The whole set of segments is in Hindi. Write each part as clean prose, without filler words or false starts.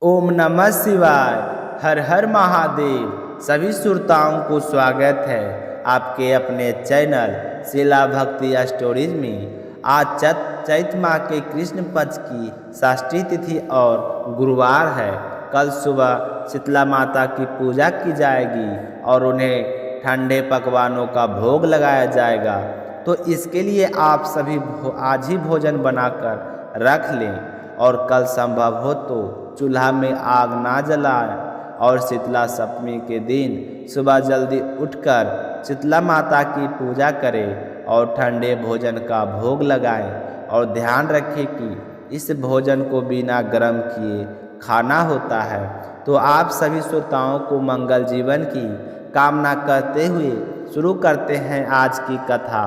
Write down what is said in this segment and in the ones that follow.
ओम नमः शिवाय। हर हर महादेव। सभी श्रोताओं को स्वागत है आपके अपने चैनल शिला भक्ति स्टोरीज में। आज चैत माह के कृष्ण पक्ष की षष्ठी तिथि और गुरुवार है। कल सुबह शीतला माता की पूजा की जाएगी और उन्हें ठंडे पकवानों का भोग लगाया जाएगा। तो इसके लिए आप सभी आज ही भोजन बनाकर रख लें और कल संभव हो तो चूल्हा में आग ना जलाएं और शीतला सप्तमी के दिन सुबह जल्दी उठकर शीतला माता की पूजा करें और ठंडे भोजन का भोग लगाएं। और ध्यान रखें कि इस भोजन को बिना गर्म किए खाना होता है। तो आप सभी श्रोताओं को मंगल जीवन की कामना करते हुए शुरू करते हैं आज की कथा।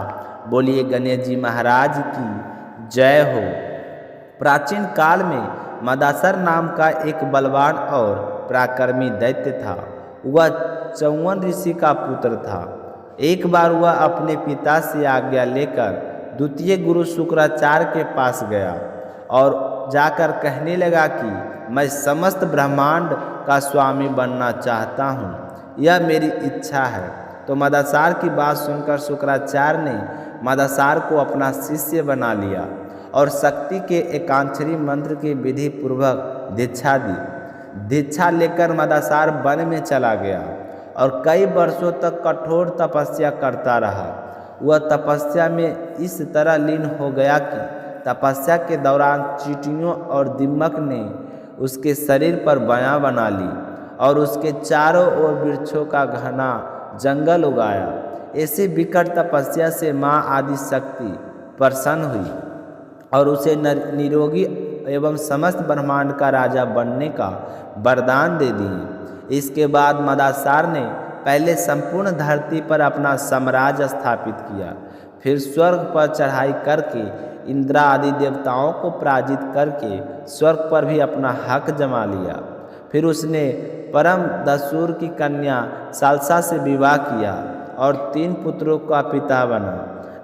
बोलिए गणेश जी महाराज की जय हो। प्राचीन काल में मदासर नाम का एक बलवान और पराक्रमी दैत्य था। वह चौवन ऋषि का पुत्र था। एक बार वह अपने पिता से आज्ञा लेकर द्वितीय गुरु शुक्राचार्य के पास गया और जाकर कहने लगा कि मैं समस्त ब्रह्मांड का स्वामी बनना चाहता हूँ, यह मेरी इच्छा है। तो मदासार की बात सुनकर शुक्राचार्य ने मदासार को अपना शिष्य बना लिया और शक्ति के एकाक्षरी मंत्र की विधि पूर्वक दीक्षा दी। दीक्षा लेकर मदासार वन में चला गया और कई वर्षों तक कठोर तपस्या करता रहा। वह तपस्या में इस तरह लीन हो गया कि तपस्या के दौरान चींटियों और दीमक ने उसके शरीर पर बयां बना ली और उसके चारों ओर वृक्षों का घना जंगल उगाया। ऐसी विकट तपस्या से माँ आदि शक्ति प्रसन्न हुई और उसे निरोगी एवं समस्त ब्रह्मांड का राजा बनने का वरदान दे दिए। इसके बाद मदासार ने पहले संपूर्ण धरती पर अपना साम्राज्य स्थापित किया, फिर स्वर्ग पर चढ़ाई करके इंद्र आदि देवताओं को पराजित करके स्वर्ग पर भी अपना हक जमा लिया। फिर उसने परम दसूर की कन्या सालसा से विवाह किया और 3 पुत्रों का पिता बना।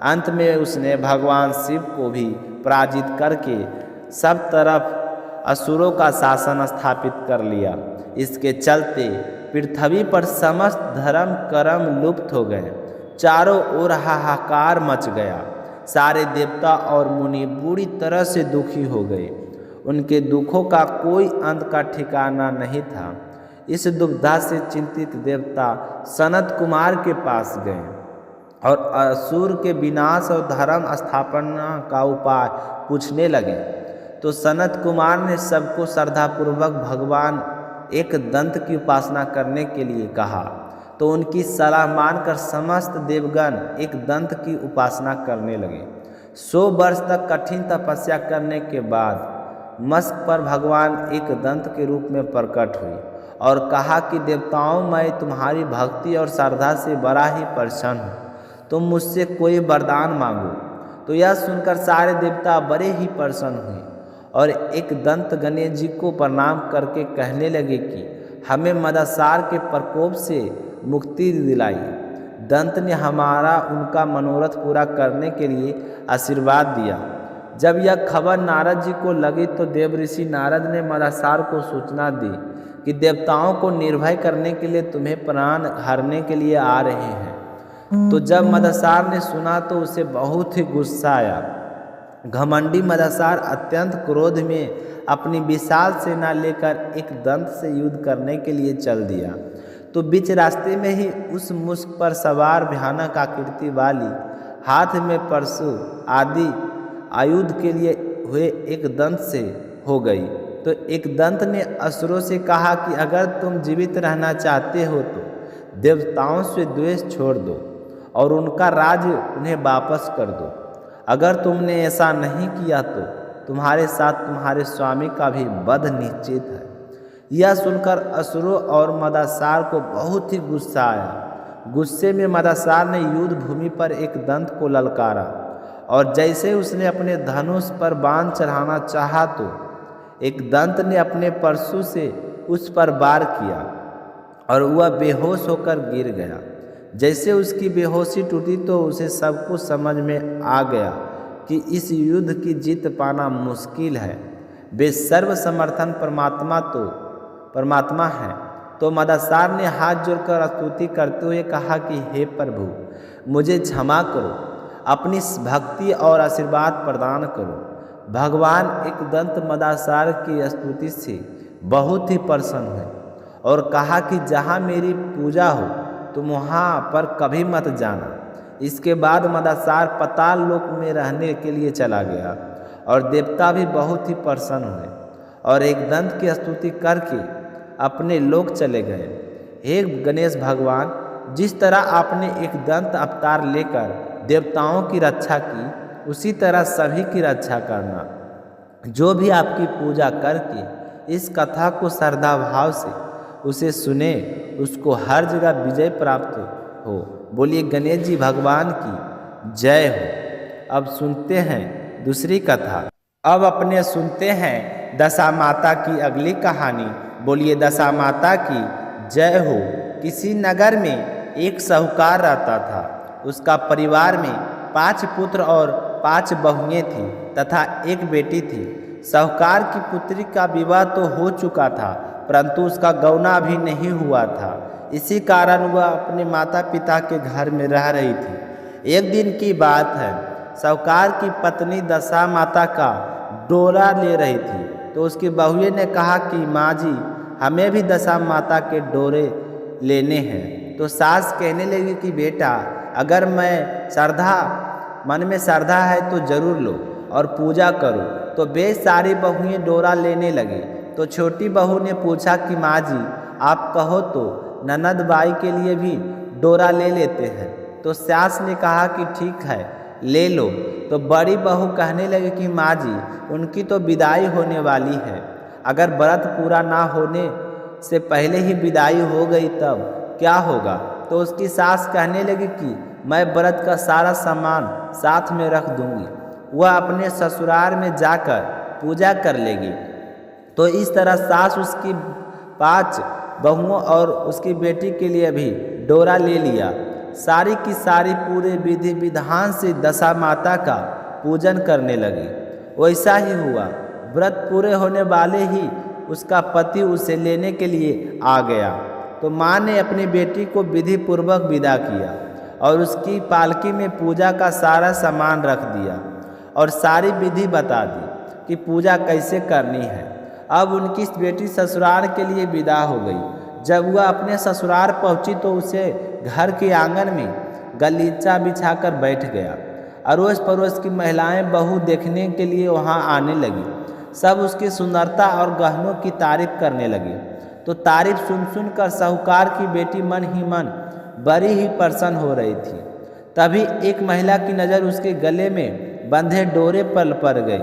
अंत में उसने भगवान शिव को भी पराजित करके सब तरफ असुरों का शासन स्थापित कर लिया। इसके चलते पृथ्वी पर समस्त धर्म कर्म लुप्त हो गए। चारों ओर हाहाकार मच गया। सारे देवता और मुनि बुरी तरह से दुखी हो गए। उनके दुखों का कोई अंत का ठिकाना नहीं था। इस दुविधा से चिंतित देवता सनत कुमार के पास गए और असुर के विनाश और धर्म स्थापना का उपाय पूछने लगे। तो सनत कुमार ने सबको श्रद्धापूर्वक भगवान एक दंत की उपासना करने के लिए कहा। तो उनकी सलाह मानकर समस्त देवगण एक दंत की उपासना करने लगे। 100 वर्ष तक कठिन तपस्या करने के बाद मस्क पर भगवान एक दंत के रूप में प्रकट हुई और कहा कि देवताओं, मैं तुम्हारी भक्ति और श्रद्धा से बड़ा ही प्रसन्न हूँ। तुम मुझसे कोई वरदान मांगो। तो यह सुनकर सारे देवता बड़े ही प्रसन्न हुए और एक दंत गणेश जी को प्रणाम करके कहने लगे कि हमें मदासार के प्रकोप से मुक्ति दिलाई। दंत ने हमारा उनका मनोरथ पूरा करने के लिए आशीर्वाद दिया। जब यह खबर नारद जी को लगी तो देव ऋषि नारद ने मदासार को सूचना दी कि देवताओं को निर्भय करने के लिए तुम्हें प्राण हरने के लिए आ रहे हैं। तो जब मदासार ने सुना तो उसे बहुत ही गुस्सा आया। घमंडी मदासार अत्यंत क्रोध में अपनी विशाल सेना लेकर एक दंत से युद्ध करने के लिए चल दिया। तो बीच रास्ते में ही उस मुश्क पर सवार भयानक आकृति वाली हाथ में परशु आदि आयुध के लिए हुए एक दंत से हो गई। तो एक दंत ने असुरों से कहा कि अगर तुम जीवित रहना चाहते हो तो देवताओं से द्वेष छोड़ दो और उनका राज्य उन्हें वापस कर दो। अगर तुमने ऐसा नहीं किया तो तुम्हारे साथ तुम्हारे स्वामी का भी वध निश्चित है। यह सुनकर असुरों और मदासार को बहुत ही गुस्सा आया। गुस्से में मदासार ने युद्ध भूमि पर एक दंत को ललकारा और जैसे उसने अपने धनुष पर बाण चढ़ाना चाहा तो एक दंत ने अपने परशु से उस पर वार किया और वह बेहोश होकर गिर गया। जैसे उसकी बेहोशी टूटी तो उसे सब कुछ समझ में आ गया कि इस युद्ध की जीत पाना मुश्किल है। वे सर्व समर्थन परमात्मा हैं। तो मदसार ने हाथ जोड़कर स्तुति करते हुए कहा कि हे प्रभु, मुझे क्षमा करो, अपनी भक्ति और आशीर्वाद प्रदान करो। भगवान एकदंत मदसार की स्तुति से बहुत ही प्रसन्न हुए और कहा कि जहाँ मेरी पूजा हो तुम वहाँ पर कभी मत जाना। इसके बाद मदसार पाताल लोक में रहने के लिए चला गया और देवता भी बहुत ही प्रसन्न हुए और एकदंत की स्तुति करके अपने लोक चले गए। हे गणेश भगवान, जिस तरह आपने एकदंत अवतार लेकर देवताओं की रक्षा की, उसी तरह सभी की रक्षा करना। जो भी आपकी पूजा करके इस कथा को श्रद्धा भाव से उसे सुने, उसको हर जगह विजय प्राप्त हो। बोलिए गणेश जी भगवान की जय हो। अब सुनते हैं दूसरी कथा। अब अपने सुनते हैं दशा माता की अगली कहानी। बोलिए दशा माता की जय हो। किसी नगर में एक साहूकार रहता था। उसका परिवार में 5 पुत्र और 5 बहुएं थी तथा एक बेटी थी। साहूकार की पुत्री का विवाह तो हो चुका था, परंतु उसका गौना अभी नहीं हुआ था। इसी कारण वह अपने माता पिता के घर में रह रही थी। एक दिन की बात है, साहूकार की पत्नी दशा माता का डोरा ले रही थी तो उसकी बहुए ने कहा कि माँ जी, हमें भी दशा माता के डोरे लेने हैं। तो सास कहने लगी कि बेटा, अगर मन में श्रद्धा है तो जरूर लो और पूजा करो। तो वे सारी बहुएं डोरा लेने लगे। तो छोटी बहू ने पूछा कि माँ जी, आप कहो तो ननद बाई के लिए भी डोरा ले लेते हैं। तो सास ने कहा कि ठीक है, ले लो। तो बड़ी बहू कहने लगी कि माँ जी, उनकी तो विदाई होने वाली है, अगर व्रत पूरा ना होने से पहले ही विदाई हो गई तब क्या होगा। तो उसकी सास कहने लगी कि मैं व्रत का सारा सामान साथ में रख दूंगी, वह अपने ससुराल में जाकर पूजा कर लेगी। तो इस तरह सास उसकी 5 बहुओं और उसकी बेटी के लिए भी डोरा ले लिया। सारी की सारी पूरे विधि विधान से दशा माता का पूजन करने लगी। वैसा ही हुआ। व्रत पूरे होने वाले ही उसका पति उसे लेने के लिए आ गया। तो माँ ने अपनी बेटी को विधि पूर्वक विदा किया और उसकी पालकी में पूजा का सारा सामान रख दिया और सारी विधि बता दी कि पूजा कैसे करनी है। अब उनकी बेटी ससुराल के लिए विदा हो गई। जब वह अपने ससुराल पहुंची तो उसे घर के आंगन में गलीचा बिछाकर बैठ गया। अड़ोस पड़ोस की महिलाएं बहू देखने के लिए वहां आने लगी। सब उसकी सुंदरता और गहनों की तारीफ करने लगी। तो तारीफ सुन कर साहूकार की बेटी मन ही मन बड़ी ही प्रसन्न हो रही थी। तभी एक महिला की नज़र उसके गले में बंधे डोरे पर पड़ गई।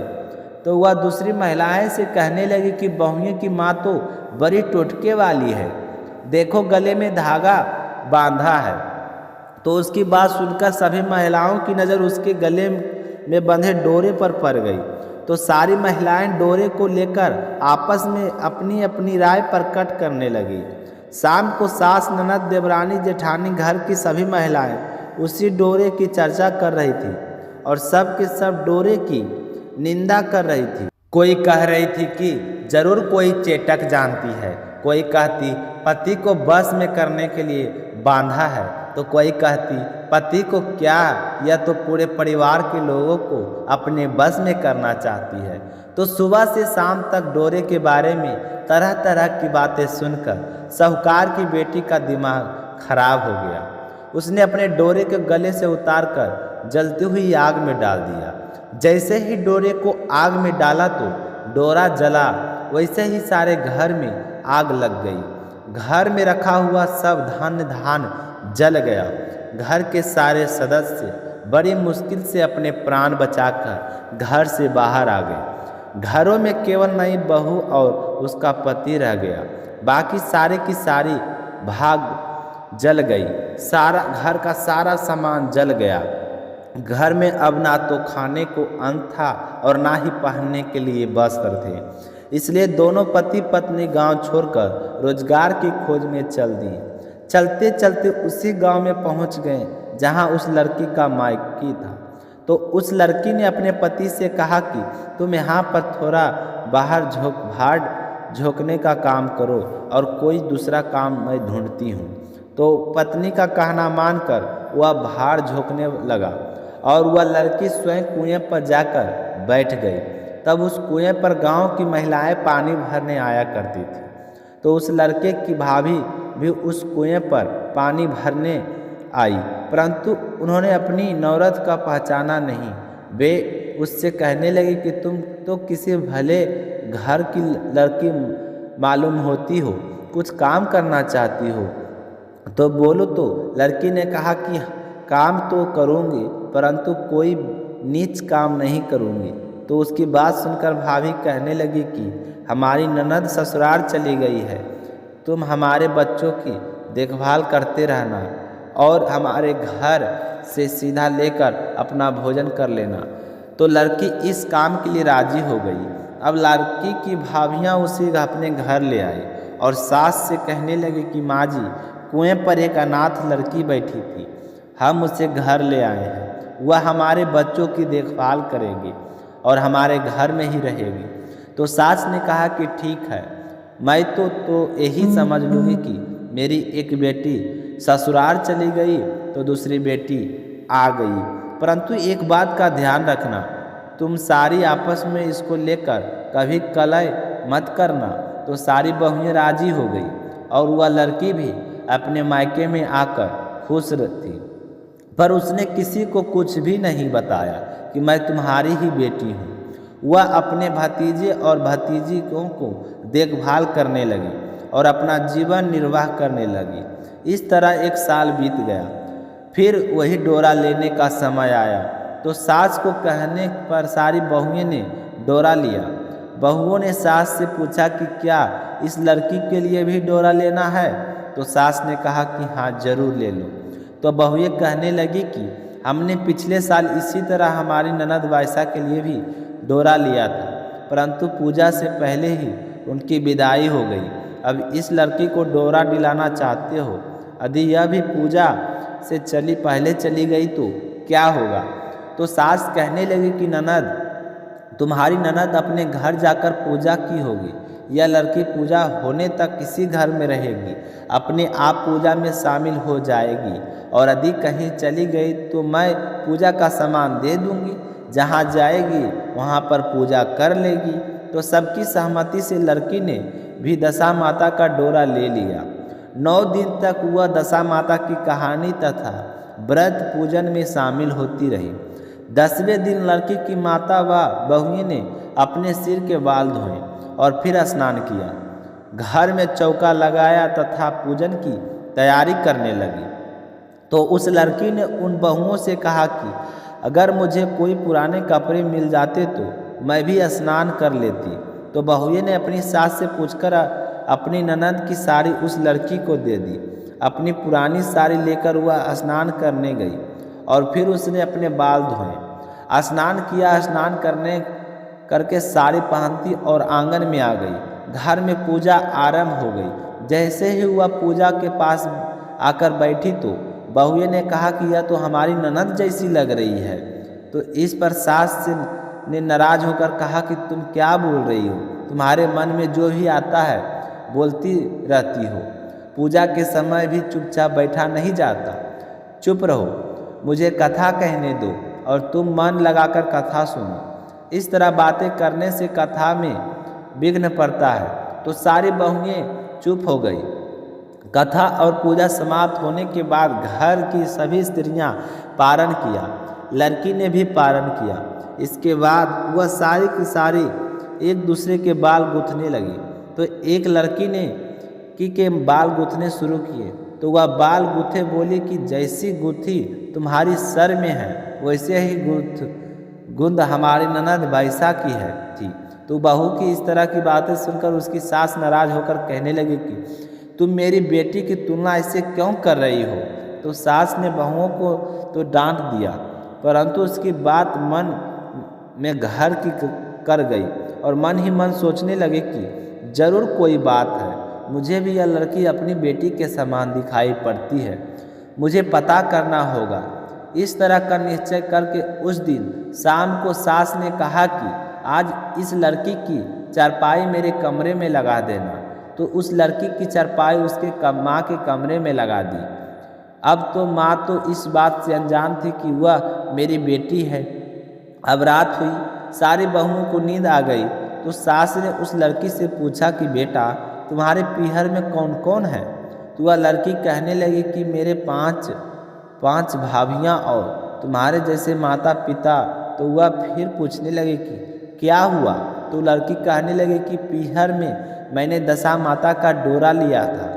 तो वह दूसरी महिलाएं से कहने लगी कि बहुएं की माँ तो बड़ी टोटके वाली है, देखो गले में धागा बांधा है। तो उसकी बात सुनकर सभी महिलाओं की नज़र उसके गले में बंधे डोरे पर पड़ गई। तो सारी महिलाएं डोरे को लेकर आपस में अपनी अपनी राय प्रकट करने लगी। शाम को सास, ननद, देवरानी, जेठानी, घर की सभी महिलाएं उसी डोरे की चर्चा कर रही थी और सब के सब डोरे की निंदा कर रही थी। कोई कह रही थी कि जरूर कोई चेटक जानती है, कोई कहती पति को बस में करने के लिए बांधा है, तो कोई कहती पति को क्या, यह तो पूरे परिवार के लोगों को अपने बस में करना चाहती है। तो सुबह से शाम तक डोरे के बारे में तरह तरह की बातें सुनकर साहूकार की बेटी का दिमाग खराब हो गया। उसने अपने डोरे के गले से उतारकर जलती हुई आग में डाल दिया। जैसे ही डोरे को आग में डाला तो डोरा जला, वैसे ही सारे घर में आग लग गई। घर में रखा हुआ सब धान जल गया। घर के सारे सदस्य बड़ी मुश्किल से अपने प्राण बचाकर घर से बाहर आ गए। घरों में केवल नई बहू और उसका पति रह गया। बाकी सारे की सारी भाग जल गई। सारा घर का सारा सामान जल गया। घर में अब ना तो खाने को अन्न था और ना ही पहनने के लिए वस्त्र थे। इसलिए दोनों पति पत्नी गांव छोड़कर रोजगार की खोज में चल दिए। चलते चलते उसी गांव में पहुंच गए जहां उस लड़की का मायकी था। तो उस लड़की ने अपने पति से कहा कि तुम यहाँ पर थोड़ा बाहर झोंकने का काम करो और कोई दूसरा काम मैं ढूंढती हूँ। तो पत्नी का कहना मानकर वह बाहर झोंकने लगा और वह लड़की स्वयं कुएं पर जाकर बैठ गई। तब उस कुएं पर गांव की महिलाएं पानी भरने आया करती थी। तो उस लड़के की भाभी भी उस कुएं पर पानी भरने आई, परंतु उन्होंने अपनी नौरत का पहचाना नहीं। वे उससे कहने लगे कि तुम तो किसी भले घर की लड़की मालूम होती हो, कुछ काम करना चाहती हो तो बोलो। तो लड़की ने कहा कि काम तो करूँगी, परंतु कोई नीच काम नहीं करूँगी। तो उसकी बात सुनकर भाभी कहने लगी कि हमारी ननद ससुराल चली गई है, तुम हमारे बच्चों की देखभाल करते रहना और हमारे घर से सीधा लेकर अपना भोजन कर लेना। तो लड़की इस काम के लिए राजी हो गई। अब लड़की की भाभियाँ उसे अपने घर ले आई और सास से कहने लगे कि माँ जी, कुएं पर एक अनाथ लड़की बैठी थी, हम उसे घर ले आए हैं। वह हमारे बच्चों की देखभाल करेगी और हमारे घर में ही रहेगी। तो सास ने कहा कि ठीक है, मैं तो यही समझ लूँगी कि मेरी एक बेटी ससुराल चली गई तो दूसरी बेटी आ गई, परंतु एक बात का ध्यान रखना, तुम सारी आपस में इसको लेकर कभी कलह मत करना। तो सारी बहुएं राजी हो गई और वह लड़की भी अपने मायके में आकर खुश थी, पर उसने किसी को कुछ भी नहीं बताया कि मैं तुम्हारी ही बेटी हूँ। वह अपने भतीजे और भतीजियों को देखभाल करने लगी और अपना जीवन निर्वाह करने लगी। इस तरह एक साल बीत गया। फिर वही डोरा लेने का समय आया। तो सास को कहने पर सारी बहुएं ने डोरा लिया। बहुओं ने सास से पूछा कि क्या इस लड़की के लिए भी डोरा लेना है? तो सास ने कहा कि हाँ, जरूर ले लो। तो बहुएं कहने लगी कि हमने पिछले साल इसी तरह हमारी ननद वायसा के लिए भी डोरा लिया था, परंतु पूजा से पहले ही उनकी विदाई हो गई। अब इस लड़की को डोरा दिलाना चाहते हो? यदि यह भी पूजा से पहले चली गई तो क्या होगा? तो सास कहने लगी कि ननद, तुम्हारी ननद अपने घर जाकर पूजा की होगी। यह लड़की पूजा होने तक इसी घर में रहेगी, अपने आप पूजा में शामिल हो जाएगी और यदि कहीं चली गई तो मैं पूजा का सामान दे दूंगी, जहाँ जाएगी वहाँ पर पूजा कर लेगी। तो सबकी सहमति से लड़की ने भी दशा माता का डोरा ले लिया। 9 दिन तक वह दशा माता की कहानी तथा व्रत पूजन में शामिल होती रही। 10वें दिन लड़की की माता व बहुएं ने अपने सिर के बाल धोए और फिर स्नान किया, घर में चौका लगाया तथा पूजन की तैयारी करने लगी। तो उस लड़की ने उन बहुओं से कहा कि अगर मुझे कोई पुराने कपड़े मिल जाते तो मैं भी स्नान कर लेती। तो बहुएं ने अपनी सास से पूछकर अपनी ननद की साड़ी उस लड़की को दे दी। अपनी पुरानी साड़ी लेकर वह स्नान करने गई और फिर उसने अपने बाल धोए, स्नान किया। स्नान करके साड़ी पहनती और आंगन में आ गई। घर में पूजा आरंभ हो गई। जैसे ही वह पूजा के पास आकर बैठी तो बहुएं ने कहा कि यह तो हमारी ननद जैसी लग रही है। तो इस पर सास ने नाराज होकर कहा कि तुम क्या बोल रही हो? तुम्हारे मन में जो भी आता है बोलती रहती हो। पूजा के समय भी चुपचाप बैठा नहीं जाता। चुप रहो, मुझे कथा कहने दो और तुम मन लगाकर कथा सुनो। इस तरह बातें करने से कथा में विघ्न पड़ता है। तो सारी बहुएं चुप हो गई। कथा और पूजा समाप्त होने के बाद घर की सभी स्त्रियां पारण किया, लड़की ने भी पारण किया। इसके बाद वह सारी की सारी एक दूसरे के बाल गूंथने लगी। तो एक लड़की ने के बाल गूंथने शुरू किए तो वह बाल गूंथे बोली कि जैसी गुत्थी तुम्हारी सर में है वैसे ही गुंद हमारी ननद वायसा की है थी। तो बहू की इस तरह की बातें सुनकर उसकी सास नाराज होकर कहने लगी कि तुम मेरी बेटी की तुलना इससे क्यों कर रही हो? तो सास ने बहुओं को तो डांट दिया, परंतु उसकी बात मन में घर की कर गई और मन ही मन सोचने लगे कि जरूर कोई बात है, मुझे भी यह लड़की अपनी बेटी के समान दिखाई पड़ती है, मुझे पता करना होगा। इस तरह का निश्चय करके उस दिन शाम को सास ने कहा कि आज इस लड़की की चारपाई मेरे कमरे में लगा देना। तो उस लड़की की चारपाई उसके माँ के कमरे में लगा दी। अब तो माँ तो इस बात से अनजान थी कि वह मेरी बेटी है। अब रात हुई, सारी बहुओं को नींद आ गई, तो सास ने उस लड़की से पूछा कि बेटा, तुम्हारे पीहर में कौन कौन है? तो वह लड़की कहने लगी कि मेरे पांच भाभियाँ और तुम्हारे जैसे माता पिता। तो वह फिर पूछने लगी कि क्या हुआ? तो लड़की कहने लगी कि पीहर में मैंने दशा माता का डोरा लिया था,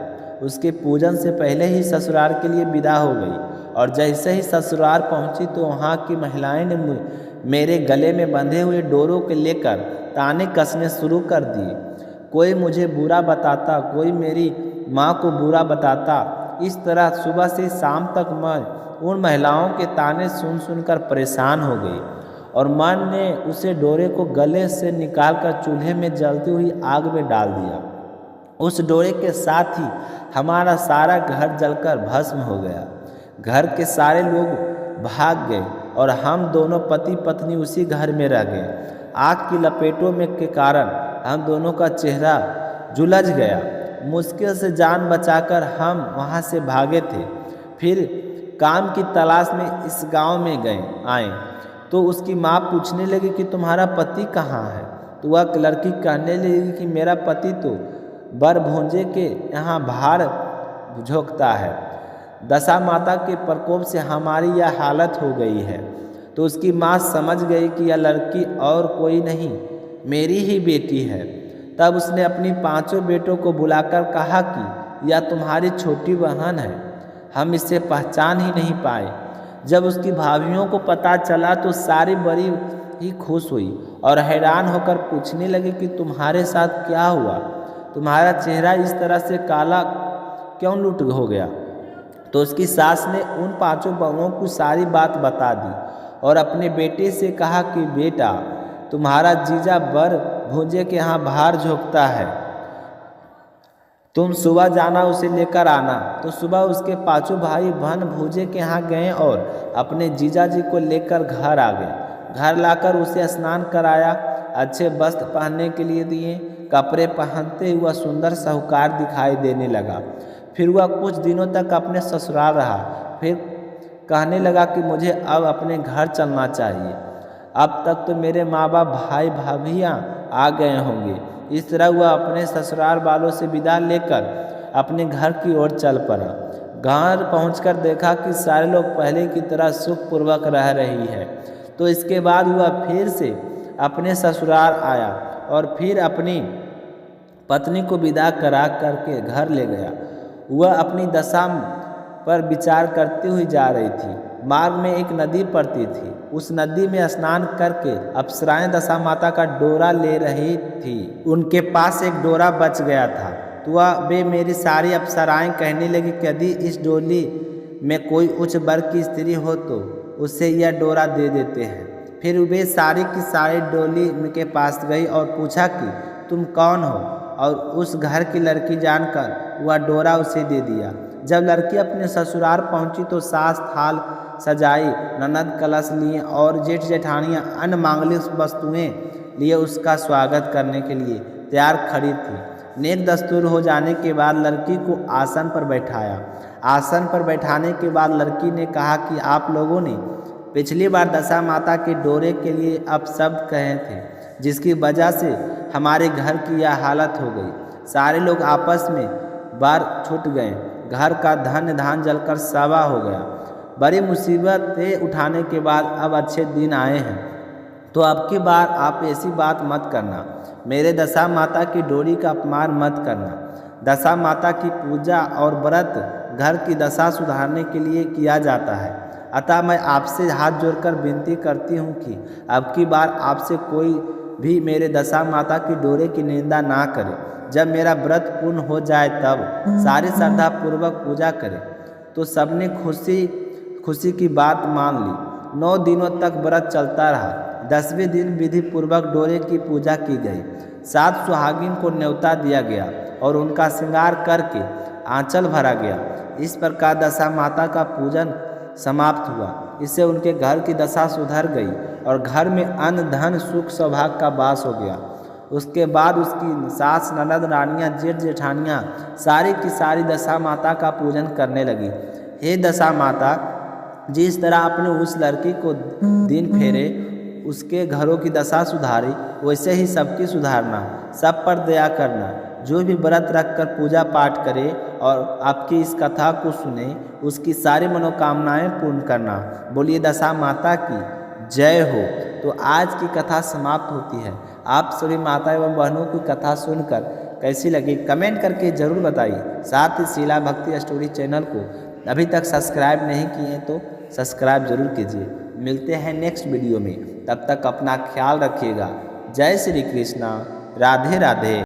उसके पूजन से पहले ही ससुराल के लिए विदा हो गई, और जैसे ही ससुराल पहुंची तो वहाँ की महिलाएं ने मेरे गले में बंधे हुए डोरों को लेकर ताने कसने शुरू कर दिए। कोई मुझे बुरा बताता, कोई मेरी माँ को बुरा बताता। इस तरह सुबह से शाम तक मैं उन महिलाओं के ताने सुन सुनकर परेशान हो गई, और मन ने उसे डोरे को गले से निकालकर चूल्हे में जलती हुई आग में डाल दिया। उस डोरे के साथ ही हमारा सारा घर जलकर भस्म हो गया। घर के सारे लोग भाग गए और हम दोनों पति पत्नी उसी घर में रह गए। आग की लपेटों में के कारण हम दोनों का चेहरा झुलस गया। मुश्किल से जान बचाकर हम वहाँ से भागे थे। फिर काम की तलाश में इस गांव में आए तो उसकी माँ पूछने लगी कि तुम्हारा पति कहाँ है? तो वह लड़की कहने लगी कि मेरा पति तो बर भोंजे के यहाँ भार झोंकता है। दशा माता के प्रकोप से हमारी यह हालत हो गई है। तो उसकी माँ समझ गई कि यह लड़की और कोई नहीं, मेरी ही बेटी है। तब उसने अपनी पांचों बेटों को बुलाकर कहा कि यह तुम्हारी छोटी बहन है, हम इसे पहचान ही नहीं पाए। जब उसकी भाभियों को पता चला तो सारी बड़ी ही खुश हुई और हैरान होकर पूछने लगी कि तुम्हारे साथ क्या हुआ? तुम्हारा चेहरा इस तरह से काला क्यों लुट हो गया? तो उसकी सास ने उन पांचों बहुओं को सारी बात बता दी और अपने बेटे से कहा कि बेटा, तुम्हारा जीजा बर भोंजे के यहाँ भार झोंकता है, तुम सुबह जाना उसे लेकर आना। तो सुबह उसके पांचों भाई बहन भोजे के यहाँ गए और अपने जीजा जी को लेकर घर आ गए। घर लाकर उसे स्नान कराया, अच्छे वस्त्र पहनने के लिए दिए। कपड़े पहनते हुआ सुंदर साहूकार दिखाई देने लगा। फिर वह कुछ दिनों तक अपने ससुराल रहा। फिर कहने लगा कि मुझे अब अपने घर चलना चाहिए। अब तक तो मेरे माँ बाप भाई भाभियाँ आ गए होंगे। इस तरह वह अपने ससुराल वालों से विदा लेकर अपने घर की ओर चल पड़ा। घर पहुंचकर देखा कि सारे लोग पहले की तरह सुखपूर्वक रह रही है। तो इसके बाद वह फिर से अपने ससुराल आया और फिर अपनी पत्नी को विदा करा करके घर ले गया। वह अपनी दशा पर विचार करती हुई जा रही थी। मार्ग में एक नदी पड़ती थी। उस नदी में स्नान करके अप्सराएं दशा माता का डोरा ले रही थी। उनके पास एक डोरा बच गया था। तो वे मेरी सारी अप्सराएं कहने लगी कि यदि इस डोली में कोई उच्च वर्ग की स्त्री हो तो उसे यह डोरा दे देते हैं। फिर वे सारी की सारी डोली के पास गई और पूछा कि तुम कौन हो, और उस घर की लड़की जानकर वह डोरा उसे दे दिया। जब लड़की अपने ससुराल पहुंची तो सास थाल सजाई, ननद कलश लिए और जेठ जेठानियाँ अन्य मांगलिक वस्तुएं लिए उसका स्वागत करने के लिए तैयार खड़ी थी। नेक दस्तूर हो जाने के बाद लड़की को आसन पर बैठाया। आसन पर बैठाने के बाद लड़की ने कहा कि आप लोगों ने पिछली बार दशा माता के डोरे के लिए अपशब्द कहे थे, जिसकी वजह से हमारे घर की यह हालत हो गई। सारे लोग आपस में बार छूट गए। घर का धन धान जलकर सवा हो गया। बड़ी मुसीबतें उठाने के बाद अब अच्छे दिन आए हैं। तो अब की बार आप ऐसी बात मत करना, मेरे दशा माता की डोरी का अपमान मत करना। दशा माता की पूजा और व्रत घर की दशा सुधारने के लिए किया जाता है। अतः मैं आपसे हाथ जोड़कर विनती करती हूँ कि अब की बार आपसे कोई भी मेरे दशा माता की डोरे की निंदा ना करे। जब मेरा व्रत पूर्ण हो जाए तब सारी श्रद्धा पूर्वक पूजा करें। तो सबने खुशी की बात मान ली। 9 दिनों तक व्रत चलता रहा। 10वें दिन विधि पूर्वक डोरे की पूजा की गई। 7 सुहागिन को न्योता दिया गया और उनका श्रृंगार करके आंचल भरा गया। इस प्रकार दशा माता का पूजन समाप्त हुआ। इससे उनके घर की दशा सुधर गई और घर में अन्न धन सुख सौभाग्य का वास हो गया। उसके बाद उसकी सास ननद रानियाँ जेठ जेठानियाँ सारी की सारी दशा माता का पूजन करने लगी। हे दशा माता, जिस तरह आपने उस लड़की को दिन फेरे उसके घरों की दशा सुधारी, वैसे ही सबकी सुधारना, सब पर दया करना। जो भी व्रत रखकर पूजा पाठ करे और आपकी इस कथा को सुने, उसकी सारी मनोकामनाएं पूर्ण करना। बोलिए दशा माता की जय हो। तो आज की कथा समाप्त होती है। आप सभी माता एवं बहनों की कथा सुनकर कैसी लगी कमेंट करके ज़रूर बताइए। साथ ही शीला भक्ति स्टोरी चैनल को अभी तक सब्सक्राइब नहीं किए तो सब्सक्राइब जरूर कीजिए। मिलते हैं नेक्स्ट वीडियो में, तब तक अपना ख्याल रखिएगा। जय श्री कृष्णा, राधे राधे।